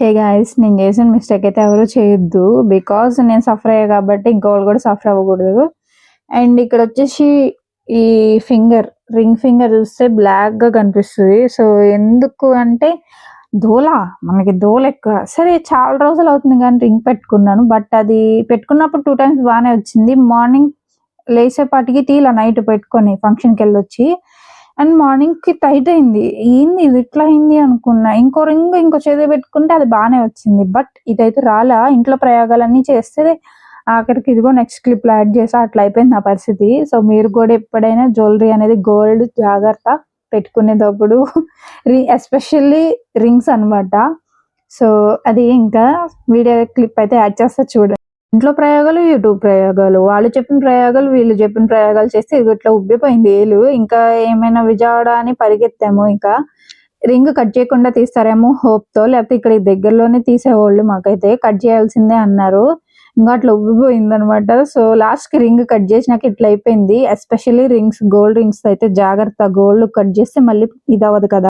Hey guys, నేను చేసిన mistake అయితే ఎవరు చేయొద్దు. బికాజ్ నేను సఫర్ అయ్యా కాబట్టి ఇంకోళ్ళు కూడా సఫర్ అవ్వకూడదు. అండ్ ఇక్కడ వచ్చేసి ఈ రింగ్ ఫింగర్ చూస్తే బ్లాక్ గా కనిపిస్తుంది. సో ఎందుకు అంటే మనకి దోల ఎక్కువ. సరే, చాలా రోజులు అవుతుంది కానీ రింగ్ పెట్టుకున్నాను. బట్ అది పెట్టుకున్నప్పుడు 2 టైమ్స్ బాగానే వచ్చింది. మార్నింగ్ లేసేపాటికి తీలా నైట్ పెట్టుకొని ఫంక్షన్కి వెళ్ళొచ్చి అండ్ మార్నింగ్‌కి టైట్ అయింది. ఏంది ఇది ఇట్లా అయింది అనుకున్నా. ఇంకో చేతిలో పెట్టుకుంటే అది బానే వచ్చింది. బట్ ఇదైతే రాలా. ఇంట్లో ప్రయోగాలన్నీ చేస్తే ఆఖరికి ఇదిగో నెక్స్ట్ క్లిప్‌లో యాడ్ చేశా. అట్లా అయిపోయింది నా పరిస్థితి. సో మీరు కూడా ఎప్పుడైనా జ్యువెలరీ అనేది గోల్డ్ జాగ్రత్త పెట్టుకునేటప్పుడు. ఎస్పెషల్లీ రింగ్స్ అన్నమాట. సో అది ఇంకా వీడియో క్లిప్ అయితే యాడ్ చేస్తా చూడండి. ఇంట్లో ప్రయోగాలు, యూట్యూబ్ ప్రయోగాలు, వాళ్ళు చెప్పిన ప్రయోగాలు, వీళ్ళు చెప్పిన ప్రయోగాలు చేస్తే ఇది ఇట్లా ఉబ్బిపోయింది ఏలు. ఇంకా ఏమైనా విజయవాడ అని పరిగెత్తాము. ఇంకా రింగ్ కట్ చేయకుండా తీస్తారేమో హోప్‌తో, లేకపోతే ఇక్కడ దగ్గరలోనే తీసేవాళ్ళు. మాకైతే కట్ చేయాల్సిందే అన్నారు. ఇంకా అట్లా ఉబ్బిపోయిందనమాట. సో లాస్ట్‌కి రింగ్ కట్ చేసినాక ఇట్లా అయిపోయింది. ఎస్పెషల్లీ రింగ్స్, గోల్డ్ రింగ్స్ అయితే జాగ్రత్త. గోల్డ్ కట్ చేస్తే మళ్ళీ ఇదవ్వదు కదా!